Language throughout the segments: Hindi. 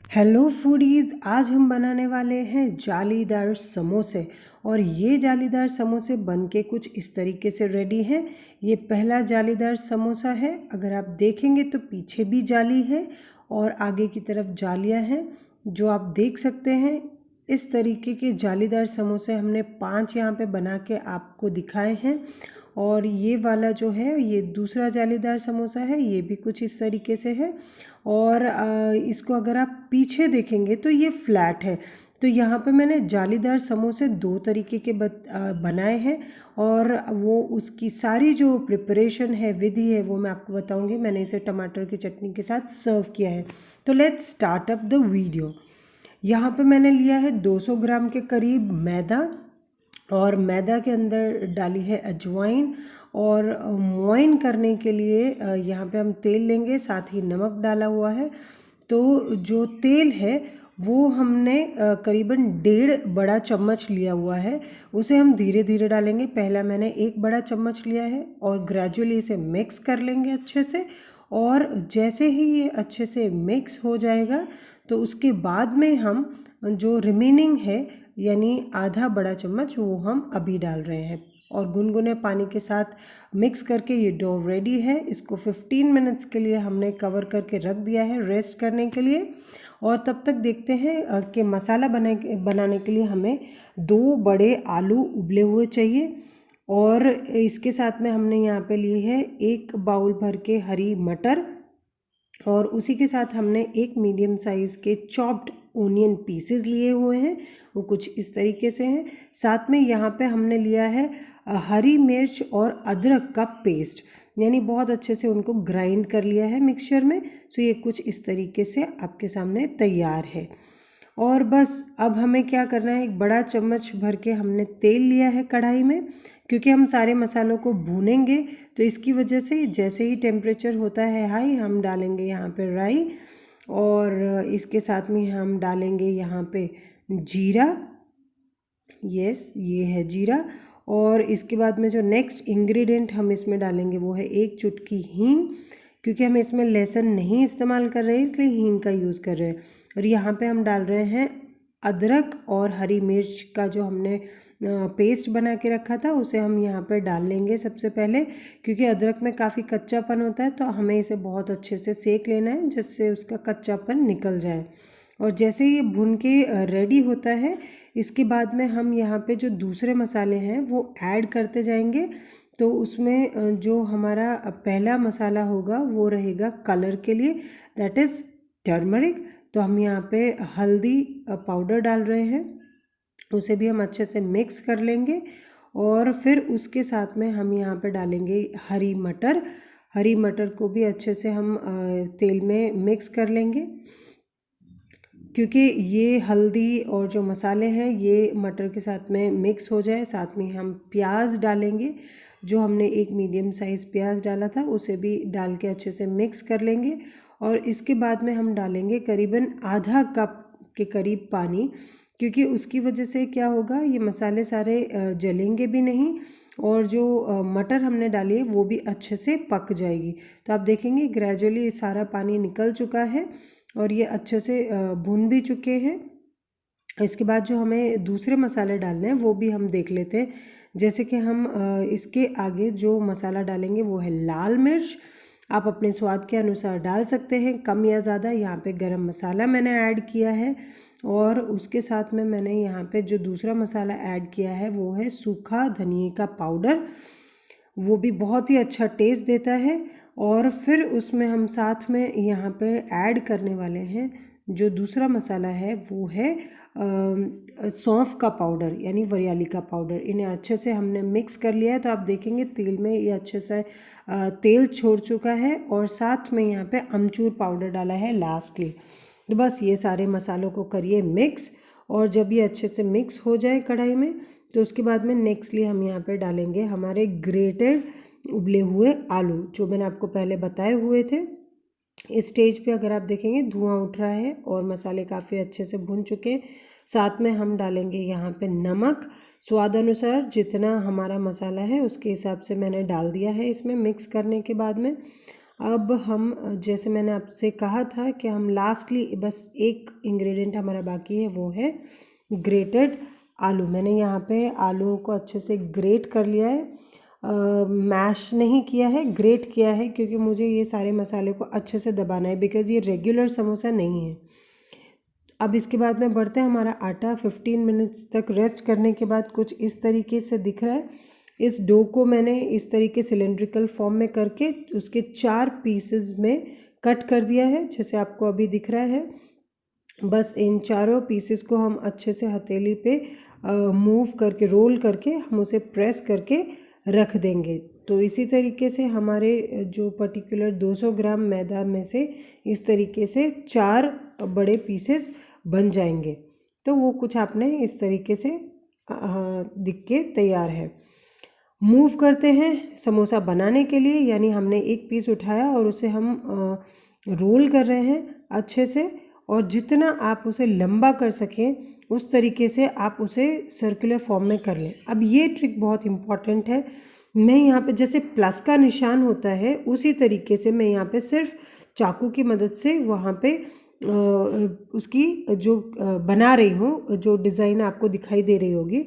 हेलो फूडीज़, आज हम बनाने वाले हैं जालीदार समोसे। और ये जालीदार समोसे बनके कुछ इस तरीके से रेडी हैं। ये पहला जालीदार समोसा है। अगर आप देखेंगे तो पीछे भी जाली है और आगे की तरफ जालियां हैं जो आप देख सकते हैं। इस तरीके के जालीदार समोसे हमने 5 यहाँ पे बना के आपको दिखाए हैं। और ये वाला जो है ये दूसरा जालीदार समोसा है, ये भी कुछ इस तरीके से है। और इसको अगर आप पीछे देखेंगे तो ये फ्लैट है। तो यहाँ पे मैंने जालीदार समोसे 2 तरीके के बनाए हैं और वो उसकी सारी जो प्रिपरेशन है, विधि है, वो मैं आपको बताऊंगी। मैंने इसे टमाटर की चटनी के साथ सर्व किया है। तो let's start up the video. यहाँ पे मैंने लिया है 200 ग्राम के करीब मैदा और मैदा के अंदर डाली है अजवाइन। और मोइन करने के लिए यहाँ पे हम तेल लेंगे, साथ ही नमक डाला हुआ है। तो जो तेल है वो हमने करीबन 1.5 बड़ा चम्मच लिया हुआ है। उसे हम धीरे धीरे डालेंगे। पहला मैंने 1 बड़ा चम्मच लिया है और ग्रेजुअली इसे मिक्स कर लेंगे अच्छे से। और जैसे ही ये अच्छे से मिक्स हो जाएगा तो उसके बाद में हम जो रिमेनिंग है यानी आधा बड़ा चम्मच वो हम अभी डाल रहे हैं और गुनगुने पानी के साथ मिक्स करके ये डो रेडी है। इसको 15 मिनट्स के लिए हमने कवर करके रख दिया है रेस्ट करने के लिए। और तब तक देखते हैं कि मसाला बनाने के लिए हमें 2 बड़े आलू उबले हुए चाहिए। और इसके साथ में हमने यहाँ पे लिए है 1 बाउल भर के हरी मटर और उसी के साथ हमने 1 मीडियम साइज़ के चॉप्ड ओनियन पीसेस लिए हुए हैं, वो कुछ इस तरीके से हैं। साथ में यहाँ पे हमने लिया है हरी मिर्च और अदरक का पेस्ट, यानी बहुत अच्छे से उनको ग्राइंड कर लिया है मिक्सचर में। सो ये कुछ इस तरीके से आपके सामने तैयार है। और बस अब हमें क्या करना है, 1 बड़ा चम्मच भर के हमने तेल लिया है कढ़ाई में, क्योंकि हम सारे मसालों को भूनेंगे। तो इसकी वजह से जैसे ही टेम्परेचर होता है हाई, हम डालेंगे यहाँ पे राई और इसके साथ में हम डालेंगे यहाँ पे जीरा। यस, ये है जीरा। और इसके बाद में जो नेक्स्ट इंग्रेडिएंट हम इसमें डालेंगे वो है 1 चुटकी हींग, क्योंकि हम इसमें लहसुन नहीं इस्तेमाल कर रहे हैं इसलिए हींग का यूज़ कर रहे हैं। और यहाँ पे हम डाल रहे हैं अदरक और हरी मिर्च का जो हमने पेस्ट बना के रखा था उसे हम यहाँ पे डाल लेंगे सबसे पहले, क्योंकि अदरक में काफ़ी कच्चापन होता है। तो हमें इसे बहुत अच्छे से सेक लेना है जिससे उसका कच्चापन निकल जाए। और जैसे ये भुन के रेडी होता है, इसके बाद में हम यहाँ पे जो दूसरे मसाले हैं वो ऐड करते जाएंगे। तो उसमें जो हमारा पहला मसाला होगा वो रहेगा कलर के लिए, दैट इज़ टर्मरिक। तो हम यहाँ पे हल्दी पाउडर डाल रहे हैं, उसे भी हम अच्छे से मिक्स कर लेंगे। और फिर उसके साथ में हम यहाँ पे डालेंगे हरी मटर। हरी मटर को भी अच्छे से हम तेल में मिक्स कर लेंगे, क्योंकि ये हल्दी और जो मसाले हैं ये मटर के साथ में मिक्स हो जाए। साथ में हम प्याज डालेंगे, जो हमने 1 मीडियम साइज़ प्याज डाला था उसे भी डाल के अच्छे से मिक्स कर लेंगे। और इसके बाद में हम डालेंगे करीबन आधा कप के करीब पानी, क्योंकि उसकी वजह से क्या होगा, ये मसाले सारे जलेंगे भी नहीं और जो मटर हमने डाली है वो भी अच्छे से पक जाएगी। तो आप देखेंगे ग्रेजुअली सारा पानी निकल चुका है और ये अच्छे से भुन भी चुके हैं। इसके बाद जो हमें दूसरे मसाले डालने हैं वो भी हम देख लेते हैं। जैसे कि हम इसके आगे जो मसाला डालेंगे वो है लाल मिर्च। आप अपने स्वाद के अनुसार डाल सकते हैं, कम या ज़्यादा। यहाँ पे गरम मसाला मैंने ऐड किया है और उसके साथ में मैंने यहाँ पे जो दूसरा मसाला ऐड किया है वो है सूखा धनिया का पाउडर, वो भी बहुत ही अच्छा टेस्ट देता है। और फिर उसमें हम साथ में यहाँ पे ऐड करने वाले हैं जो दूसरा मसाला है वो है सौंफ का पाउडर यानी वरियाली का पाउडर। इन्हें अच्छे से हमने मिक्स कर लिया है। तो आप देखेंगे तेल में ये अच्छे से तेल छोड़ चुका है और साथ में यहाँ पे अमचूर पाउडर डाला है लास्टली। तो बस ये सारे मसालों को करिए मिक्स, और जब ये अच्छे से मिक्स हो जाए कढ़ाई में तो उसके बाद में नेक्स्टली हम यहाँ पे डालेंगे हमारे ग्रेटेड उबले हुए आलू, जो मैंने आपको पहले बताए हुए थे। इस स्टेज पे अगर आप देखेंगे धुआं उठ रहा है और मसाले काफ़ी अच्छे से भुन चुके हैं। साथ में हम डालेंगे यहाँ पे नमक स्वाद अनुसार, जितना हमारा मसाला है उसके हिसाब से मैंने डाल दिया है इसमें मिक्स करने के बाद में। अब हम जैसे मैंने आपसे कहा था कि हम लास्टली बस एक इंग्रेडिएंट हमारा बाकी है, वो है ग्रेटेड आलू। मैंने यहाँ पे आलूओं को अच्छे से ग्रेट कर लिया है, मैश नहीं किया है, ग्रेट किया है, क्योंकि मुझे ये सारे मसाले को अच्छे से दबाना है, बिकॉज़ ये रेगुलर समोसा नहीं है। अब इसके बाद में बढ़ते हैं, हमारा आटा 15 मिनट्स तक रेस्ट करने के बाद कुछ इस तरीके से दिख रहा है। इस डो को मैंने इस तरीके सिलेंड्रिकल फॉर्म में करके उसके 4 पीसेस में कट कर दिया है, जैसे आपको अभी दिख रहा है। बस इन चारों पीसेस को हम अच्छे से हथेली पे मूव करके, रोल करके हम उसे प्रेस करके रख देंगे। तो इसी तरीके से हमारे जो पर्टिकुलर 200 ग्राम मैदा में से इस तरीके से 4 बड़े पीसेस बन जाएंगे। तो वो कुछ आपने इस तरीके से दिख के तैयार है। मूव करते हैं समोसा बनाने के लिए, यानी हमने एक पीस उठाया और उसे हम रोल कर रहे हैं अच्छे से, और जितना आप उसे लंबा कर सकें उस तरीके से आप उसे सर्कुलर फॉर्म में कर लें। अब ये ट्रिक बहुत इम्पॉर्टेंट है। मैं यहाँ पे जैसे प्लस का निशान होता है उसी तरीके से मैं यहाँ पे सिर्फ चाकू की मदद से वहाँ पे उसकी जो बना रही हूँ, जो डिज़ाइन आपको दिखाई दे रही होगी,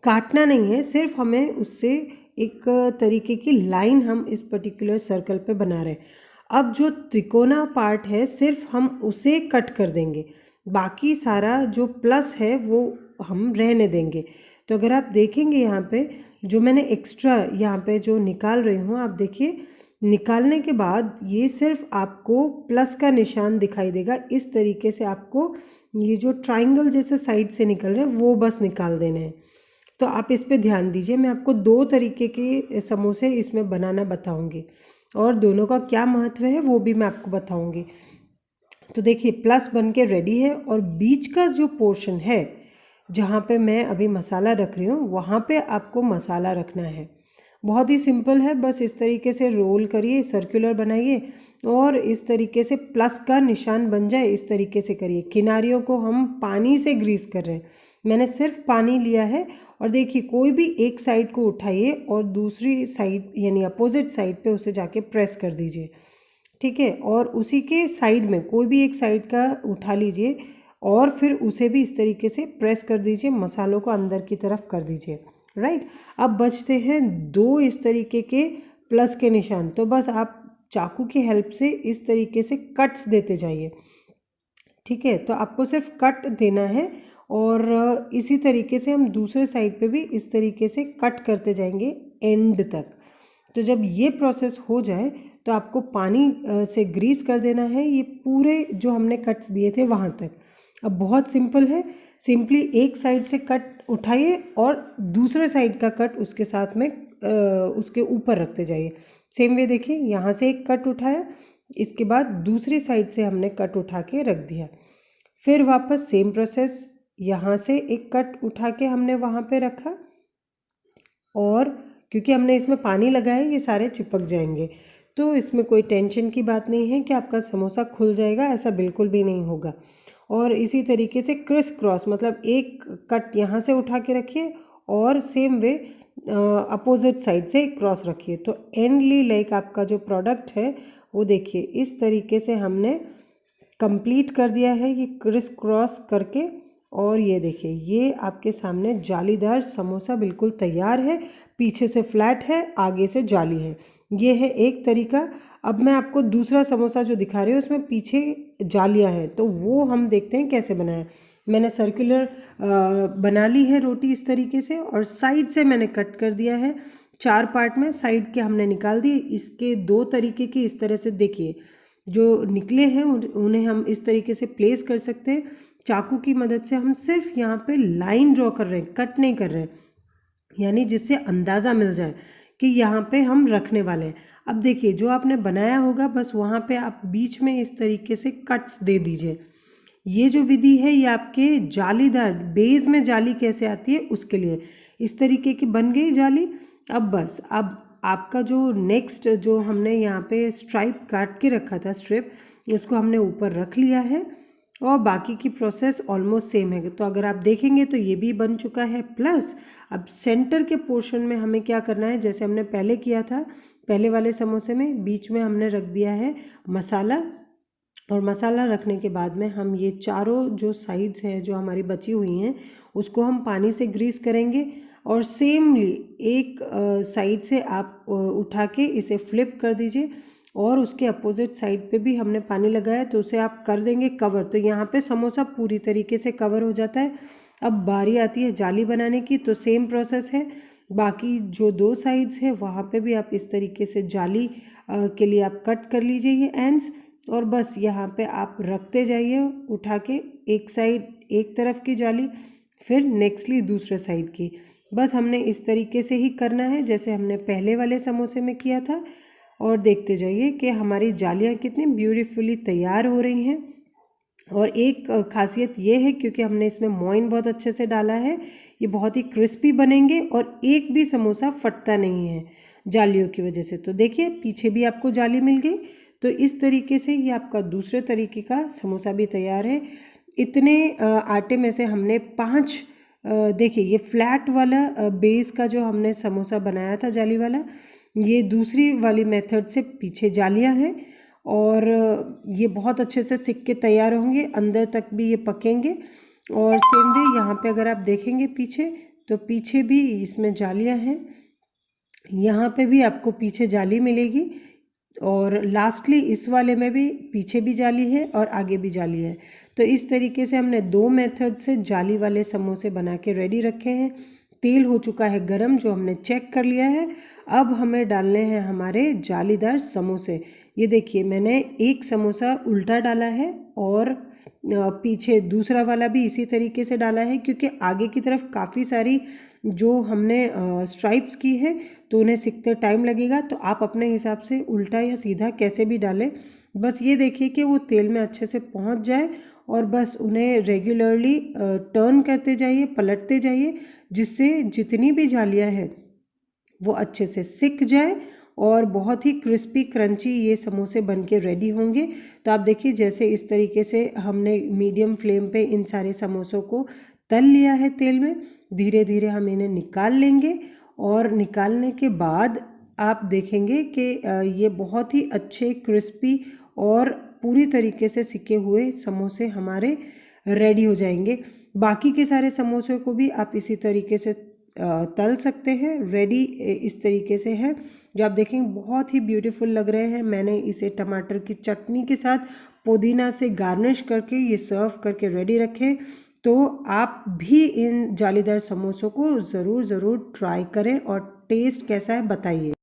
काटना नहीं है, सिर्फ हमें उससे एक तरीके की लाइन हम इस पर्टिकुलर सर्कल पे बना रहे हैं। अब जो त्रिकोना पार्ट है सिर्फ हम उसे कट कर देंगे, बाकी सारा जो प्लस है वो हम रहने देंगे। तो अगर आप देखेंगे यहाँ पे जो मैंने एक्स्ट्रा यहाँ पे जो निकाल रही हूँ, आप देखिए निकालने के बाद ये सिर्फ आपको प्लस का निशान दिखाई देगा। इस तरीके से आपको ये जो ट्राइंगल जैसे साइड से निकल रहे हैं वो बस निकाल देने हैं। तो आप इस पे ध्यान दीजिए, मैं आपको 2 तरीके के समोसे इसमें बनाना बताऊंगी और दोनों का क्या महत्व है वो भी मैं आपको बताऊंगी। तो देखिए प्लस बन के रेडी है, और बीच का जो पोर्शन है जहाँ पे मैं अभी मसाला रख रही हूँ वहाँ पे आपको मसाला रखना है। बहुत ही सिंपल है, बस इस तरीके से रोल करिए, सर्कुलर बनाइए और इस तरीके से प्लस का निशान बन जाए इस तरीके से करिए। किनारियों को हम पानी से ग्रीस कर रहे हैं, मैंने सिर्फ पानी लिया है। और देखिए कोई भी एक साइड को उठाइए और दूसरी साइड यानी अपोजिट साइड पे उसे जाके प्रेस कर दीजिए, ठीक है। और उसी के साइड में कोई भी एक साइड का उठा लीजिए और फिर उसे भी इस तरीके से प्रेस कर दीजिए, मसालों को अंदर की तरफ कर दीजिए, राइट। अब बचते हैं 2 इस तरीके के प्लस के निशान, तो बस आप चाकू की हेल्प से इस तरीके से कट्स देते जाइए, ठीक है। तो आपको सिर्फ कट देना है और इसी तरीके से हम दूसरे साइड पे भी इस तरीके से कट करते जाएंगे एंड तक। तो जब ये प्रोसेस हो जाए तो आपको पानी से ग्रीस कर देना है ये पूरे जो हमने कट्स दिए थे वहाँ तक। अब बहुत सिंपल है, सिंपली एक साइड से कट उठाइए और दूसरे साइड का कट उसके साथ में उसके ऊपर रखते जाइए। सेम वे देखिए, यहाँ से एक कट उठाया, इसके बाद दूसरी साइड से हमने कट उठा के रख दिया, फिर वापस सेम प्रोसेस, यहाँ से एक कट उठा के हमने वहाँ पे रखा, और क्योंकि हमने इसमें पानी लगाया ये सारे चिपक जाएंगे, तो इसमें कोई टेंशन की बात नहीं है कि आपका समोसा खुल जाएगा, ऐसा बिल्कुल भी नहीं होगा। और इसी तरीके से क्रिस क्रॉस, मतलब एक कट यहाँ से उठा के रखिए और सेम वे अपोजिट साइड से क्रॉस रखिए। तो एंडली लाइक आपका जो प्रोडक्ट है वो देखिए इस तरीके से हमने कंप्लीट कर दिया है ये क्रिस क्रॉस करके। और ये देखिए ये आपके सामने जालीदार समोसा बिल्कुल तैयार है, पीछे से फ्लैट है, आगे से जाली है। ये है एक तरीका। अब मैं आपको दूसरा समोसा जो दिखा रही हूँ उसमें पीछे जालियाँ हैं, तो वो हम देखते हैं कैसे बनाया। मैंने सर्कुलर बना ली है रोटी इस तरीके से, और साइड से मैंने कट कर दिया है 4 पार्ट में, साइड के हमने निकाल दिए। इसके 2 तरीके की इस तरह से देखिए जो निकले हैं उन्हें हम इस तरीके से प्लेस कर सकते हैं। चाकू की मदद से हम सिर्फ यहाँ पे लाइन ड्रॉ कर रहे हैं, कट नहीं कर रहे हैं, यानी जिससे अंदाज़ा मिल जाए कि यहाँ पे हम रखने वाले हैं। अब देखिए जो आपने बनाया होगा बस वहाँ पे आप बीच में इस तरीके से कट्स दे दीजिए। ये जो विधि है ये आपके जालीदार बेस में जाली कैसे आती है उसके लिए। इस तरीके की बन गई जाली। अब बस अब आपका जो नेक्स्ट जो हमने यहाँ पे स्ट्राइप काट के रखा था, स्ट्रिप, उसको हमने ऊपर रख लिया है और बाकी की प्रोसेस ऑलमोस्ट सेम है। तो अगर आप देखेंगे तो ये भी बन चुका है। प्लस अब सेंटर के पोर्शन में हमें क्या करना है, जैसे हमने पहले किया था पहले वाले समोसे में बीच में हमने रख दिया है मसाला, और मसाला रखने के बाद में हम ये चारों जो साइड्स हैं जो हमारी बची हुई हैं उसको हम पानी से ग्रीस करेंगे, और सेमली एक साइड से आप उठा के इसे फ्लिप कर दीजिए, और उसके अपोजिट साइड पे भी हमने पानी लगाया तो उसे आप कर देंगे कवर। तो यहाँ पे समोसा पूरी तरीके से कवर हो जाता है। अब बारी आती है जाली बनाने की, तो सेम प्रोसेस है, बाकी जो 2 साइड्स है वहाँ पे भी आप इस तरीके से जाली के लिए आप कट कर लीजिए ये एंड्स, और बस यहाँ पे आप रखते जाइए उठा के, एक साइड एक तरफ की जाली, फिर नेक्स्टली दूसरे साइड की। बस हमने इस तरीके से ही करना है जैसे हमने पहले वाले समोसे में किया था, और देखते जाइए कि हमारी जालियाँ कितनी ब्यूटीफुली तैयार हो रही हैं। और एक खासियत ये है क्योंकि हमने इसमें मोइन बहुत अच्छे से डाला है, ये बहुत ही क्रिस्पी बनेंगे और एक भी समोसा फटता नहीं है जालियों की वजह से। तो देखिए पीछे भी आपको जाली मिल गई। तो इस तरीके से ये आपका दूसरे तरीके का समोसा भी तैयार है। इतने आटे में से हमने 5 देखिए ये फ्लैट वाला बेस का जो हमने समोसा बनाया था जाली वाला, ये दूसरी वाली मेथड से पीछे जालियाँ हैं, और ये बहुत अच्छे से सिक के तैयार होंगे, अंदर तक भी ये पकेंगे। और सेम वे यहाँ पे अगर आप देखेंगे पीछे, तो पीछे भी इसमें जालियाँ हैं, यहाँ पे भी आपको पीछे जाली मिलेगी, और लास्टली इस वाले में भी पीछे भी जाली है और आगे भी जाली है। तो इस तरीके से हमने 2 मेथड से जाली वाले समोसे बना के रेडी रखे हैं। तेल हो चुका है गरम, जो हमने चेक कर लिया है। अब हमें डालने हैं हमारे जालीदार समोसे। ये देखिए मैंने एक समोसा उल्टा डाला है, और पीछे दूसरा वाला भी इसी तरीके से डाला है, क्योंकि आगे की तरफ काफ़ी सारी जो हमने स्ट्राइप्स की है तो उन्हें सिकते टाइम लगेगा। तो आप अपने हिसाब से उल्टा या सीधा कैसे भी डालें, बस ये देखिए कि वो तेल में अच्छे से पहुंच जाए, और बस उन्हें रेगुलरली टर्न करते जाइए, पलटते जाइए, जिससे जितनी भी जालियां हैं वो अच्छे से सिक जाए, और बहुत ही क्रिस्पी क्रंची ये समोसे बन के रेडी होंगे। तो आप देखिए जैसे इस तरीके से हमने मीडियम फ्लेम पे इन सारे समोसों को तल लिया है तेल में। धीरे धीरे हम इन्हें निकाल लेंगे, और निकालने के बाद आप देखेंगे कि ये बहुत ही अच्छे क्रिस्पी और पूरी तरीके से सिके हुए समोसे हमारे रेडी हो जाएंगे। बाकी के सारे समोसों को भी आप इसी तरीके से तल सकते हैं। रेडी इस तरीके से है, जो आप देखेंगे बहुत ही ब्यूटीफुल लग रहे हैं। मैंने इसे टमाटर की चटनी के साथ पुदीना से गार्निश करके ये सर्व करके रेडी रखे। तो आप भी इन जालीदार समोसों को ज़रूर ट्राई करें, और टेस्ट कैसा है बताइए।